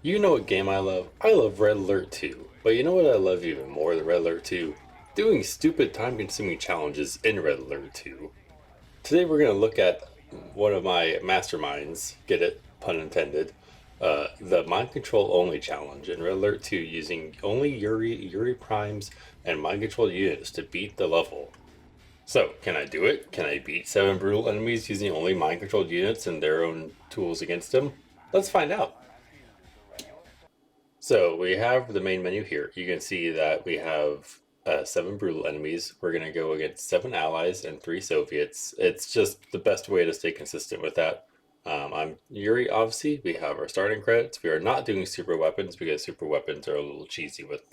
You know what game I love? I love Red Alert 2. But you know what I love even more than Red Alert 2? Doing stupid time-consuming challenges in Red Alert 2. Today we're going to look at one of my masterminds, get it, pun intended, the mind control only challenge in Red Alert 2 using only Yuri primes and mind controlled units to beat the level. So, can I do it? Can I beat 7 brutal enemies using only mind controlled units and their own tools against them? Let's find out. So we have the main menu here. You can see that we have 7 brutal enemies. We're going to go against 7 allies and 3 Soviets. It's just the best way to stay consistent with that. I'm Yuri, obviously. We have our starting credits. We are not doing super weapons because super weapons are a little cheesy with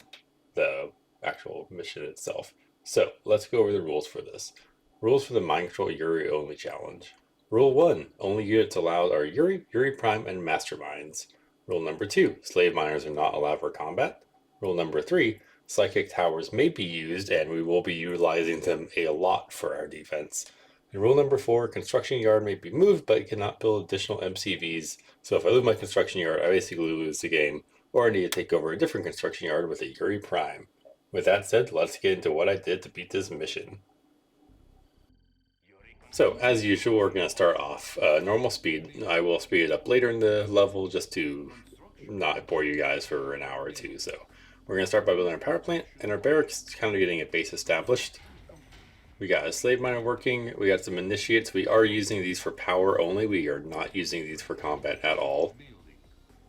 the actual mission itself. So let's go over the rules for this. Rules for the Mind Control Yuri only challenge. Rule 1, only units allowed are Yuri, Yuri Prime, and Masterminds. Rule number 2, slave miners are not allowed for combat. Rule number 3, psychic towers may be used and we will be utilizing them a lot for our defense. And rule number 4, construction yard may be moved but cannot build additional MCVs. So if I lose my construction yard, I basically lose the game, or I need to take over a different construction yard with a Yuri Prime. With that said, let's get into what I did to beat this mission. So, as usual, we're going to start off normal speed. I will speed it up later in the level just to not bore you guys for an hour or two. So, we're going to start by building our power plant, and our barracks kind of getting a base established. We got a slave miner working. We got some initiates. We are using these for power only. We are not using these for combat at all.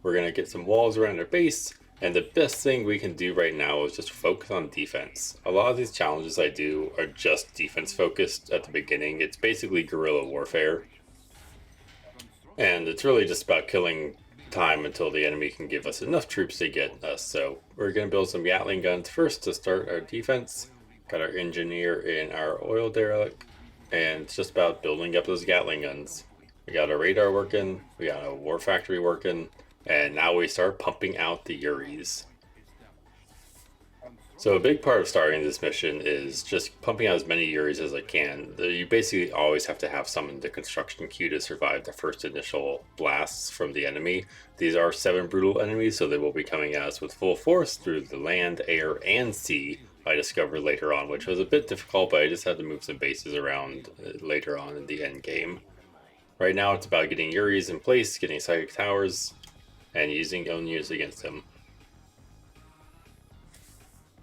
We're going to get some walls around our base. And the best thing we can do right now is just focus on defense. A lot of these challenges I do are just defense focused at the beginning. It's basically guerrilla warfare. And it's really just about killing time until the enemy can give us enough troops to get us. So we're going to build some Gatling guns first to start our defense. Got our engineer in our oil derelict. And it's just about building up those Gatling guns. We got our radar working. We got a war factory working. And now we start pumping out the Yuris. So a big part of starting this mission is just pumping out as many Yuris as I can. You basically always have to have some in the construction queue to survive the first initial blasts from the enemy. These are 7 brutal enemies, so they will be coming at us with full force through the land, air, and sea. I discovered later on, which was a bit difficult, but I just had to move some bases around later on in the end game. Right now it's about getting Yuris in place, getting psychic towers, and using own units against him.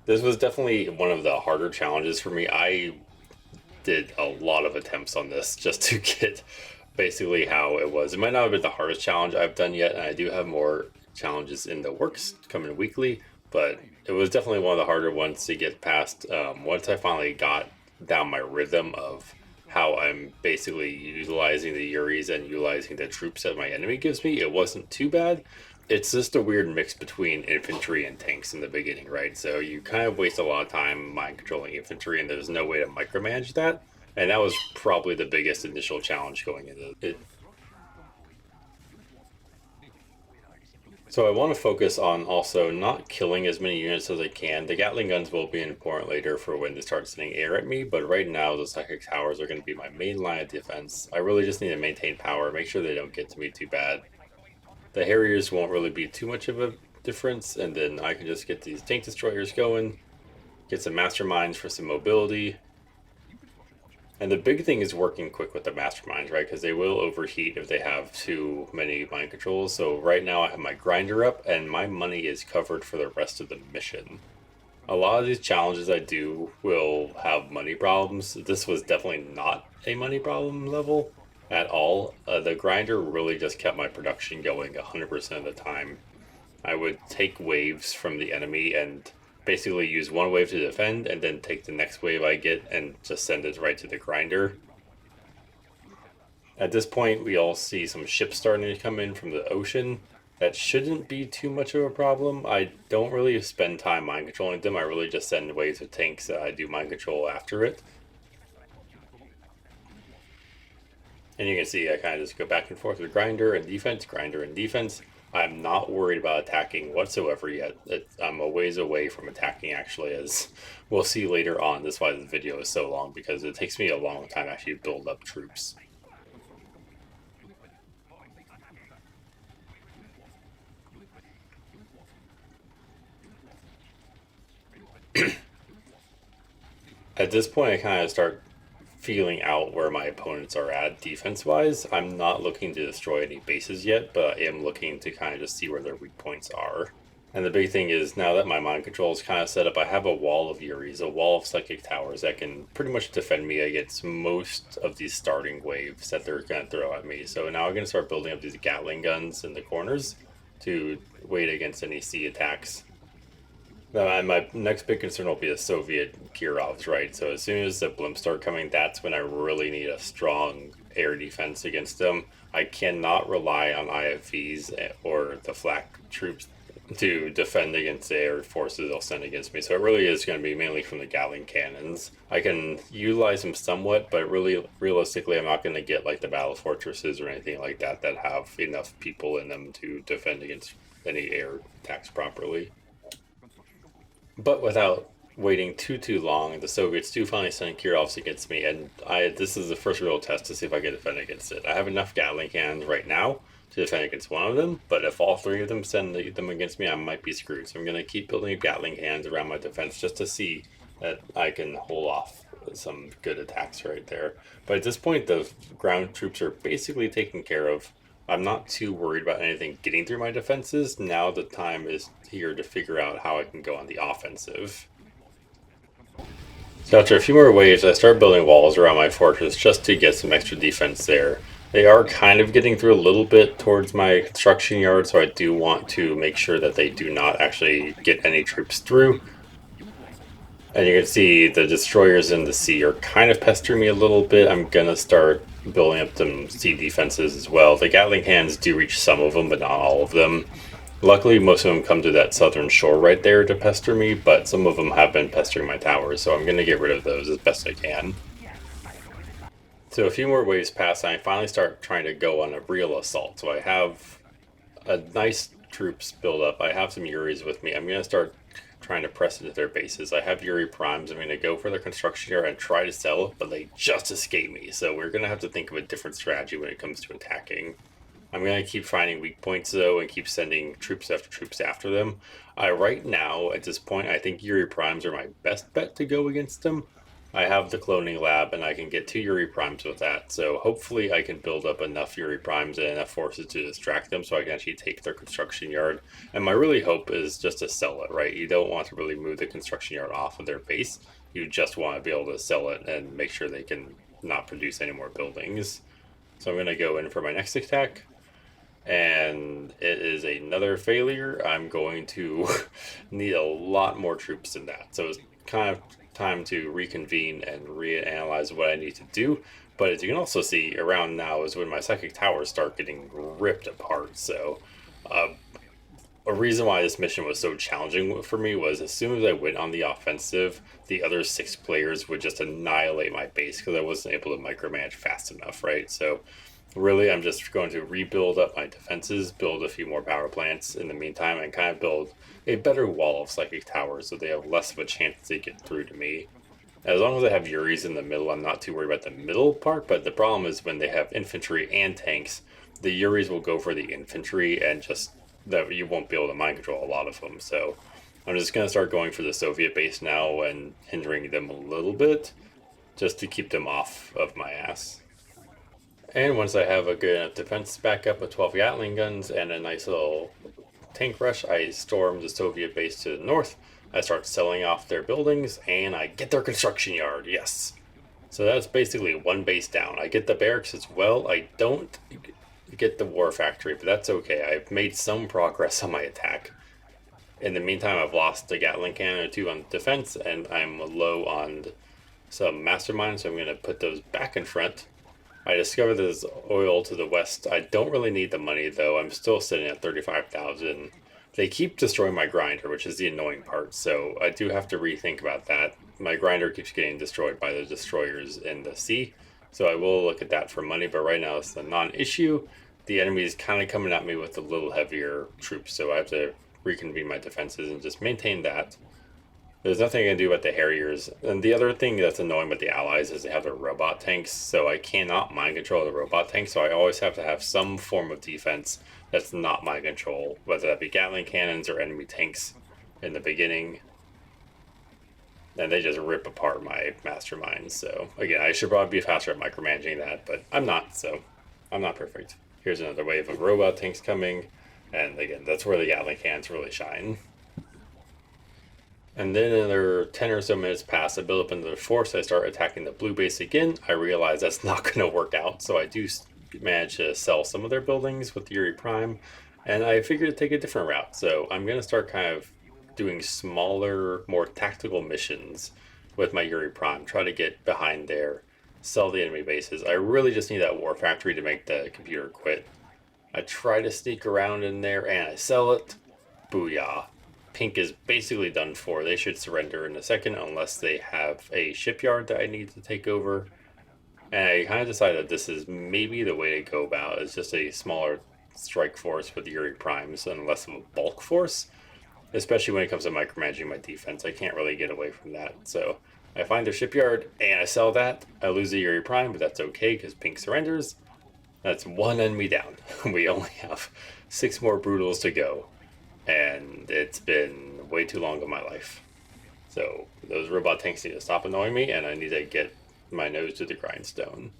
This was definitely one of the harder challenges for me. I did a lot of attempts on this just to get basically how it was. It might not have been the hardest challenge I've done yet, and I do have more challenges in the works coming weekly, but it was definitely one of the harder ones to get past. Once I finally got down my rhythm of how I'm basically utilizing the Yuris and utilizing the troops that my enemy gives me, it wasn't too bad. It's just a weird mix between infantry and tanks in the beginning, right? So you kind of waste a lot of time mind controlling infantry, and there's no way to micromanage that. And that was probably the biggest initial challenge going into it. So I want to focus on also not killing as many units as I can. The Gatling guns will be important later for when they start sending air at me, but right now the psychic towers are going to be my main line of defense. I really just need to maintain power, make sure they don't get to me too bad. The Harriers won't really be too much of a difference, and then I can just get these tank destroyers going, get some masterminds for some mobility. And the big thing is working quick with the masterminds, right? Because they will overheat if they have too many mind controls. So right now I have my grinder up and my money is covered for the rest of the mission. A lot of these challenges I do will have money problems. This was definitely not a money problem level at all. The grinder really just kept my production going 100% of the time. I would take waves from the enemy and basically use one wave to defend and then take the next wave I get and just send it right to the grinder. At this point we all see some ships starting to come in from the ocean. That shouldn't be too much of a problem. I don't really spend time mind controlling them. I really just send waves of tanks that I do mind control after it. And you can see I kind of just go back and forth with grinder and defense, grinder and defense. I'm not worried about attacking whatsoever yet. I'm a ways away from attacking, actually, as we'll see later on. That's why the video is so long, because it takes me a long time to actually build up troops. At this point, I kind of start feeling out where my opponents are at defense-wise. I'm not looking to destroy any bases yet, but I am looking to kind of just see where their weak points are. And the big thing is, now that my mind control is kind of set up, I have a wall of Yuris, a wall of psychic towers that can pretty much defend me against most of these starting waves that they're going to throw at me. So now I'm going to start building up these Gatling guns in the corners to wait against any sea attacks. Now, my next big concern will be the Soviet Kirovs, right? So as soon as the blimps start coming, that's when I really need a strong air defense against them. I cannot rely on IFVs or the flak troops to defend against the air forces they'll send against me. So it really is going to be mainly from the Gatling cannons. I can utilize them somewhat, but really, realistically, I'm not going to get like the battle fortresses or anything like that that have enough people in them to defend against any air attacks properly. But without waiting too long, the Soviets do finally send Kirovs against me, and this is the first real test to see if I can defend against it. I have enough Gatling cannons right now to defend against one of them, but if all three of them send them against me, I might be screwed. So I'm going to keep building Gatling cannons around my defense just to see that I can hold off some good attacks right there. But at this point, the ground troops are basically taken care of. I'm not too worried about anything getting through my defenses. Now the time is here to figure out how I can go on the offensive. So after a few more waves, I start building walls around my fortress just to get some extra defense there. They are kind of getting through a little bit towards my construction yard, so I do want to make sure that they do not actually get any troops through. And you can see the destroyers in the sea are kind of pestering me a little bit. I'm gonna start building up some sea defenses as well. The Gatling cannons do reach some of them, but not all of them. Luckily, most of them come to that southern shore right there to pester me, but some of them have been pestering my towers, so I'm gonna get rid of those as best I can. So a few more waves pass, and I finally start trying to go on a real assault. So I have a nice troops build up. I have some Yuris with me. I'm gonna start trying to press into their bases. I have Yuri primes. I'm going to go for their construction here and try to sell, but they just escape me. So we're going to have to think of a different strategy when it comes to attacking. I'm going to keep finding weak points though and keep sending troops after them. Right now, at this point, I think Yuri primes are my best bet to go against them. I have the cloning lab and I can get 2 Yuri primes with that. So hopefully I can build up enough Yuri primes and enough forces to distract them so I can actually take their construction yard. And my really hope is just to sell it, right? You don't want to really move the construction yard off of their base. You just want to be able to sell it and make sure they can not produce any more buildings. So I'm going to go in for my next attack. And it is another failure. I'm going to need a lot more troops than that. So it's kind of time to reconvene and reanalyze what I need to do. But as you can also see, around now is when my psychic towers start getting ripped apart. So a reason why this mission was so challenging for me was as soon as I went on the offensive, the other 6 players would just annihilate my base because I wasn't able to micromanage fast enough, right? So really, I'm just going to rebuild up my defenses, build a few more power plants in the meantime, and kind of build a better wall of psychic towers so they have less of a chance to get through to me. As long as I have Yuris in the middle, I'm not too worried about the middle part, but the problem is when they have infantry and tanks, the Yuris will go for the infantry and just that you won't be able to mind control a lot of them. So I'm just going to start going for the Soviet base now and hindering them a little bit just to keep them off of my ass. And once I have a good enough defense backup with 12 Gatling guns and a nice little tank rush, I storm the Soviet base to the north. I start selling off their buildings, and I get their construction yard, yes. So that's basically one base down. I get the barracks as well. I don't get the war factory, but that's okay. I've made some progress on my attack. In the meantime, I've lost a Gatling cannon or 2 on defense, and I'm low on some masterminds, so I'm going to put those back in front. I discovered there's oil to the west. I don't really need the money though. I'm still sitting at 35,000. They keep destroying my grinder, which is the annoying part. So I do have to rethink about that. My grinder keeps getting destroyed by the destroyers in the sea. So I will look at that for money, but right now it's a non-issue. The enemy is kind of coming at me with a little heavier troops. So I have to reconvene my defenses and just maintain that. There's nothing I can do about the Harriers. And the other thing that's annoying with the Allies is they have their robot tanks, so I cannot mind control the robot tanks, so I always have to have some form of defense that's not mind control, whether that be Gatling cannons or enemy tanks in the beginning. and they just rip apart my masterminds. So again, I should probably be faster at micromanaging that, but I'm not, so I'm not perfect. Here's another wave of robot tanks coming, and again, that's where the Gatling cannons really shine. And then another 10 or so minutes pass, I build up another force, I start attacking the blue base again. I realize that's not going to work out, so I do manage to sell some of their buildings with the Yuri Prime, and I figured to take a different route. So I'm going to start kind of doing smaller, more tactical missions with my Yuri Prime, try to get behind there, sell the enemy bases. I really just need that war factory to make the computer quit. I try to sneak around in there and I sell it. Booyah. Pink is basically done for. They should surrender in a second unless they have a shipyard that I need to take over. And I kind of decided that this is maybe the way to go about it. It's just a smaller strike force with the Yuri Primes and less of a bulk force. Especially when it comes to micromanaging my defense. I can't really get away from that. So I find their shipyard and I sell that. I lose the Yuri Prime, but that's okay because Pink surrenders. That's one enemy down. We only have 6 more Brutals to go. And it's been way too long in my life. So those robot tanks need to stop annoying me, and I need to get my nose to the grindstone.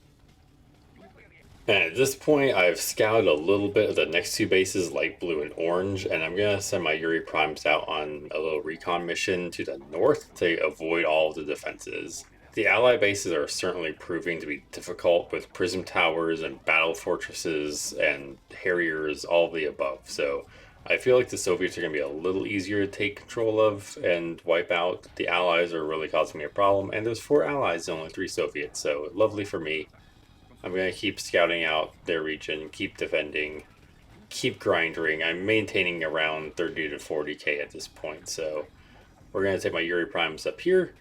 And at this point, I've scouted a little bit of the next 2 bases, light blue and orange, and I'm going to send my Yuri Primes out on a little recon mission to the north to avoid all of the defenses. The ally bases are certainly proving to be difficult with prism towers and battle fortresses and Harriers, all of the above. So I feel like the Soviets are going to be a little easier to take control of and wipe out. The Allies are really causing me a problem, and there's 4 Allies and only 3 Soviets, so lovely for me. I'm going to keep scouting out their region, keep defending, keep grinding. I'm maintaining around 30 to 40k at this point, so we're going to take my Yuri Primes up here.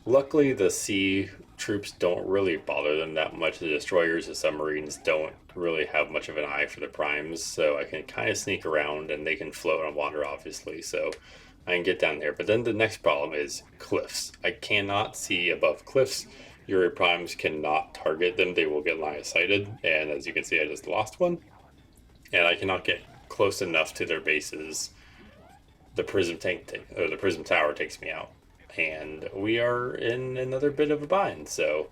Luckily, the sea troops don't really bother them that much. The destroyers, the submarines don't really have much of an eye for the primes, so I can kind of sneak around and they can float and water, obviously, so I can get down there. But then the next problem is cliffs. I cannot see above cliffs. Yuri Primes cannot target them. They will get line of sighted, and as you can see, I just lost one. And I cannot get close enough to their bases. The prism tower takes me out. And we are in another bit of a bind, so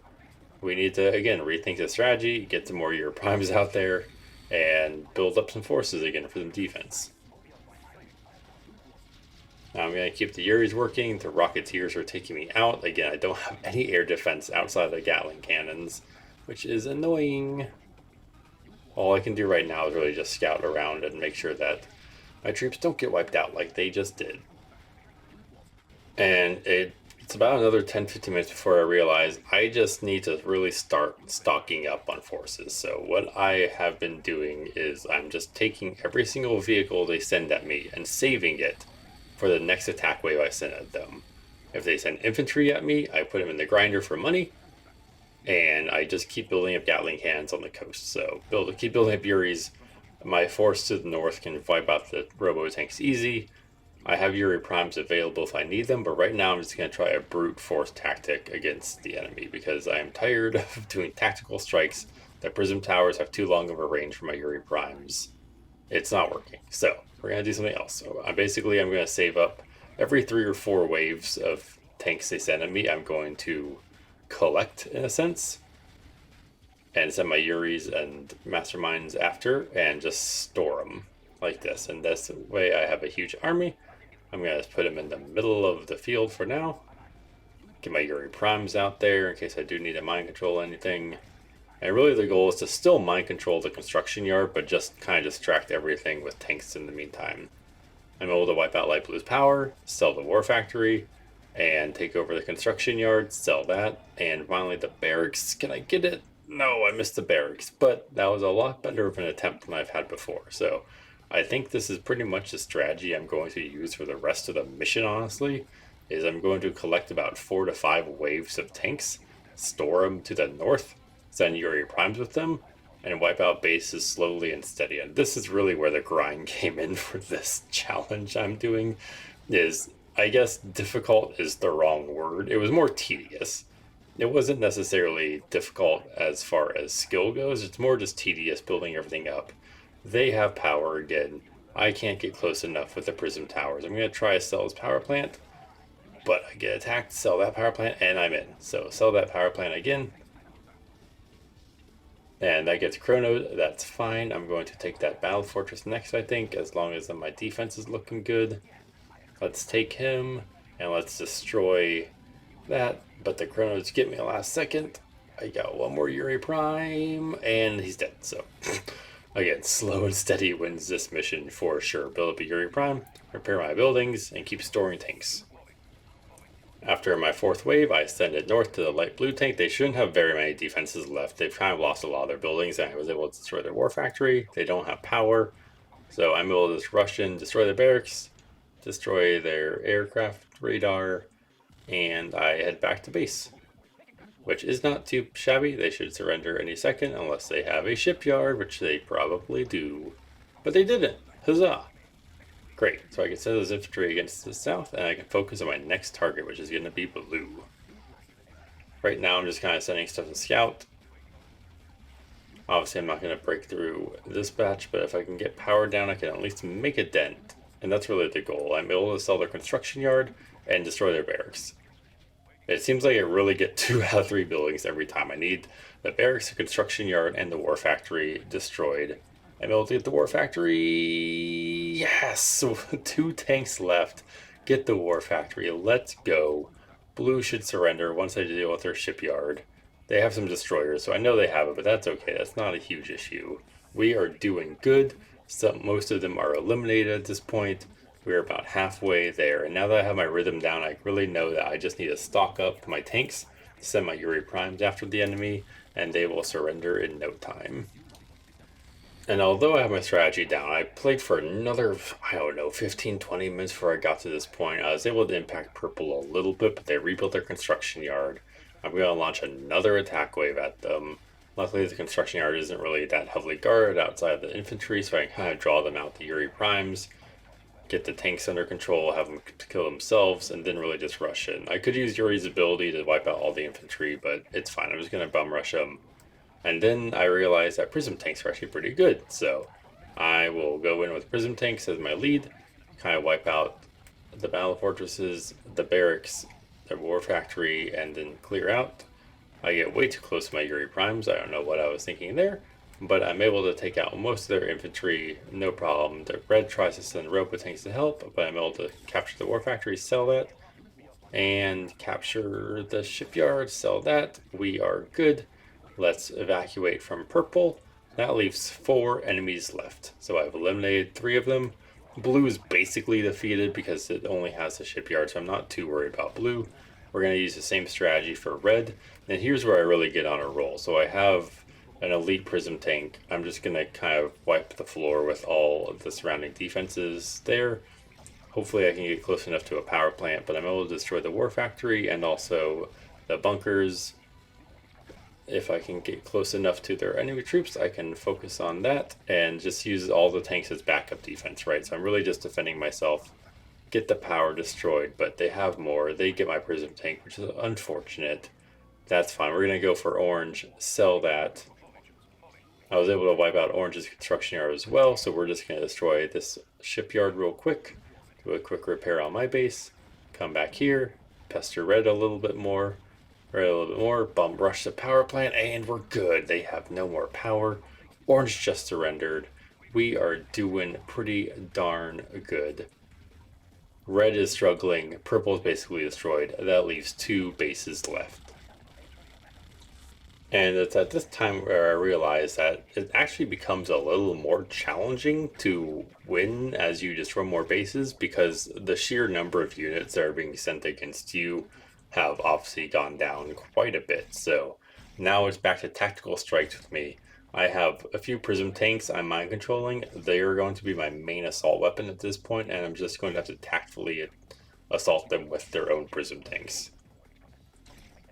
we need to, again, rethink the strategy, get some more Yuri Primes out there, and build up some forces again for some defense. Now I'm going to keep the Yuris working. The Rocketeers are taking me out. Again, I don't have any air defense outside the Gatling cannons, which is annoying. All I can do right now is really just scout around and make sure that my troops don't get wiped out like they just did. And it's about another 10-15 minutes before I realize I just need to really start stocking up on forces. So what I have been doing is I'm just taking every single vehicle they send at me and saving it for the next attack wave I send at them. If they send infantry at me, I put them in the grinder for money, and I just keep building up Gatling cannons on the coast. So keep building up Yuris. My force to the north can wipe out the robo tanks easy. I have Yuri Primes available if I need them, but right now I'm just going to try a brute force tactic against the enemy because I am tired of doing tactical strikes. The prism towers have too long of a range for my Yuri Primes. It's not working, so we're going to do something else. So I'm going to save up every 3 or 4 waves of tanks they send at me. I'm going to collect, in a sense, and send my Yuris and masterminds after and just store them like this. And this way I have a huge army. I'm going to put them in the middle of the field for now. Get my Yuri Primes out there in case I do need to mind control anything. And really the goal is to still mind control the construction yard, but just kind of distract everything with tanks in the meantime. I'm able to wipe out Light Blue's power, sell the war factory, and take over the construction yard, sell that, and finally the barracks. Can I get it? No, I missed the barracks, but that was a lot better of an attempt than I've had before. So I think this is pretty much the strategy I'm going to use for the rest of the mission, honestly, is I'm going to collect about 4 to 5 waves of tanks, store them to the north, send Yuri Primes with them, and wipe out bases slowly and steady. And this is really where the grind came in for this challenge I'm doing. I guess difficult is the wrong word. It was more tedious. It wasn't necessarily difficult as far as skill goes. It's more just tedious building everything up. They have power again. I can't get close enough with the prism towers. I'm going to try a Stell's power plant, but I get attacked, sell that power plant, and I'm in. So sell that power plant again. And that gets chronoed, that's fine. I'm going to take that battle fortress next, I think, as long as my defense is looking good. Let's take him, and let's destroy that. But the chronos get me a last second. I got one more Yuri Prime, and he's dead. So, again, slow and steady wins this mission for sure. Build up a Yuri Prime, repair my buildings, and keep storing tanks. After my fourth wave, I ascended north to the light blue tank. They shouldn't have very many defenses left. They've kind of lost a lot of their buildings, and I was able to destroy their war factory. They don't have power, so I'm able to just rush in, destroy their barracks, destroy their aircraft radar, and I head back to base, which is not too shabby. They should surrender any second unless they have a shipyard, which they probably do. But they didn't. Huzzah! Great, so I can send those infantry against the south, and I can focus on my next target, which is going to be blue. Right now I'm just kind of sending stuff to scout. Obviously I'm not going to break through this batch, but if I can get power down, I can at least make a dent. And that's really the goal. I'm able to sell their construction yard and destroy their barracks. It seems like I really get 2 out of 3 buildings every time. I need the barracks, the construction yard, and the war factory destroyed. I'm able to get the war factory. Yes! So 2 tanks left. Get the war factory. Let's go. Blue should surrender once I deal with their shipyard. They have some destroyers, so I know they have it, but that's okay. That's not a huge issue. We are doing good. Most of them are eliminated at this point. We're about halfway there, and now that I have my rhythm down, I really know that I just need to stock up my tanks, send my Yuri Primes after the enemy, and they will surrender in no time. And although I have my strategy down, I played for another, 15-20 minutes before I got to this point. I was able to impact purple a little bit, but they rebuilt their construction yard. I'm going to launch another attack wave at them. Luckily, the construction yard isn't really that heavily guarded outside of the infantry, so I can kind of draw them out the Yuri Primes, get the tanks under control, have them kill themselves, and then really just rush in. I could use Yuri's ability to wipe out all the infantry, but it's fine. I'm just going to bum rush them. And then I realized that prism tanks are actually pretty good, so I will go in with prism tanks as my lead, kind of wipe out the battle fortresses, the barracks, the war factory, and then clear out. I get way too close to my Yuri Primes. I don't know what I was thinking there, but I'm able to take out most of their infantry, no problem. The red tries to send robo tanks to help, but I'm able to capture the war factory, sell that, and capture the shipyard, sell that. We are good. Let's evacuate from purple. That leaves 4 enemies left. So I've eliminated 3 of them. Blue is basically defeated because it only has the shipyard, so I'm not too worried about blue. We're going to use the same strategy for red. And here's where I really get on a roll. So I have an elite prism tank. I'm just going to kind of wipe the floor with all of the surrounding defenses there. Hopefully I can get close enough to a power plant, but I'm able to destroy the war factory and also the bunkers. If I can get close enough to their enemy troops, I can focus on that and just use all the tanks as backup defense, right? So I'm really just defending myself, get the power destroyed, but they have more. They get my prism tank, which is unfortunate. That's fine. We're going to go for orange, sell that. I was able to wipe out orange's construction yard as well, so we're just going to destroy this shipyard real quick, do a quick repair on my base, come back here, pester red a little bit more, bum rush the power plant, and we're good. They have no more power. Orange just surrendered. We are doing pretty darn good. Red is struggling. Purple is basically destroyed. That leaves 2 bases left. And it's at this time where I realize that it actually becomes a little more challenging to win as you destroy more bases, because the sheer number of units that are being sent against you have obviously gone down quite a bit. So now it's back to tactical strikes with me. I have a few prism tanks I'm mind controlling. They are going to be my main assault weapon at this point, and I'm just going to have to tactfully assault them with their own prism tanks.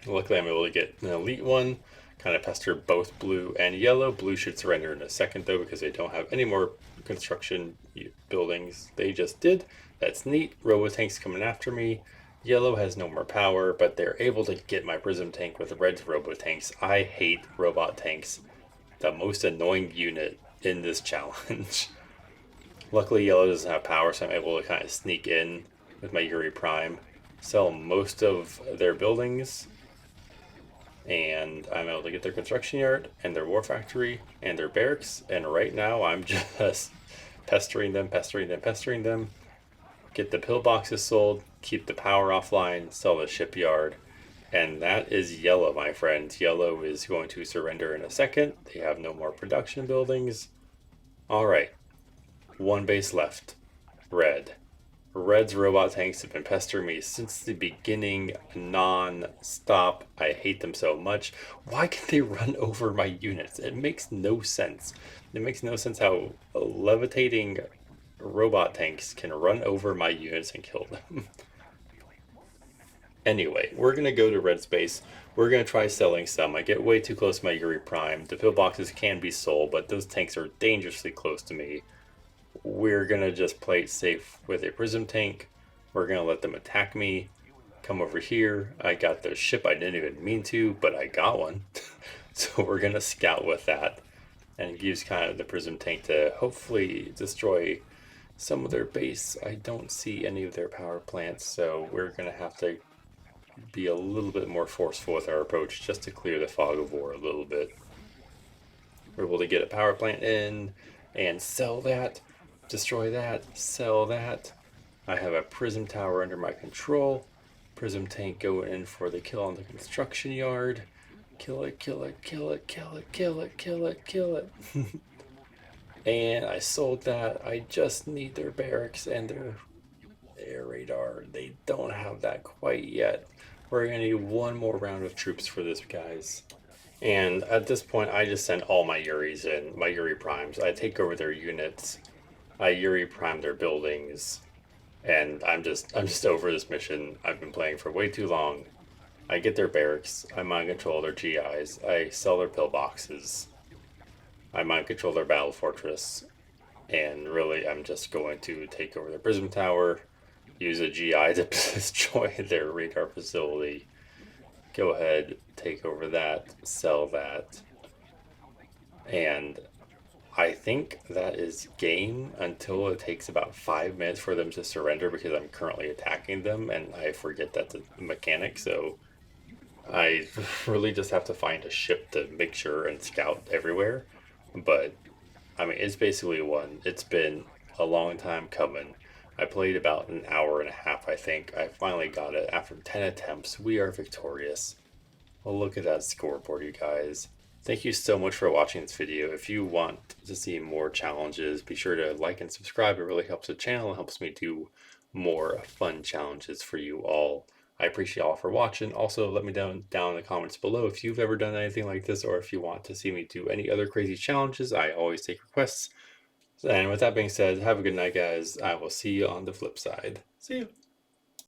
Luckily I'm able to get an elite one, kind of pester both blue and yellow. Blue should surrender in a second though, because they don't have any more construction buildings. They just did. That's neat. Robo tanks coming after me. Yellow has no more power, but they're able to get my prism tank with red's robo tanks. I hate robot tanks. The most annoying unit in this challenge. Luckily yellow doesn't have power, so I'm able to kind of sneak in with my Yuri Prime. sell most of their buildings, and I'm able to get their construction yard and their war factory and their barracks. And right now I'm just pestering them, pestering them, pestering them. Get the pillboxes sold, keep the power offline, sell the shipyard. And that is yellow, my friends. Yellow is going to surrender in a second. They have no more production buildings. All right, one base left. Red. Red's robot tanks have been pestering me since the beginning, non-stop. I hate them so much. Why can they run over my units? It makes no sense. It makes no sense how levitating robot tanks can run over my units and kill them. Anyway, we're going to go to red space. We're going to try selling some. I get way too close to my Yuri Prime. The pillboxes can be sold, but those tanks are dangerously close to me. We're going to just play it safe with a prism tank. We're going to let them attack me. Come over here. I got the ship I didn't even mean to, but I got one. So we're going to scout with that and use kind of the prism tank to hopefully destroy some of their base. I don't see any of their power plants, so we're going to have to be a little bit more forceful with our approach just to clear the fog of war a little bit. We're able to get a power plant in and sell that, destroy that, sell that. I have a prism tower under my control. Prism tank going in for the kill on the construction yard. Kill it, kill it, kill it, kill it, kill it, kill it, kill it. And I sold that. I just need their barracks and their air radar. They don't have that quite yet. We're going to need one more round of troops for this, guys. And at this point, I just send all my Yuris in, my Yuri Primes. I take over their units. I Yuri Prime their buildings. And I'm just over this mission. I've been playing for way too long. I get their barracks. I mind control their GIs. I sell their pillboxes. I mind control their battle fortress. And really, I'm just going to take over their prism tower, use a GI to destroy their radar facility. Go ahead, take over that, sell that. And I think that is game until it takes about 5 minutes for them to surrender because I'm currently attacking them and I forget that's a mechanic. So I really just have to find a ship to make sure and scout everywhere. But I mean, it's basically won. It's been a long time coming. I played about an hour and a half, I think. I finally got it after 10 attempts. We are victorious. Well, look at that scoreboard, you guys. Thank you so much for watching this video. If you want to see more challenges, be sure to like and subscribe. It really helps the channel and helps me do more fun challenges for you all. I appreciate y'all for watching. Also, let me down in the comments below if you've ever done anything like this or if you want to see me do any other crazy challenges. I always take requests. And with that being said, have a good night, guys. I will see you on the flip side. See you.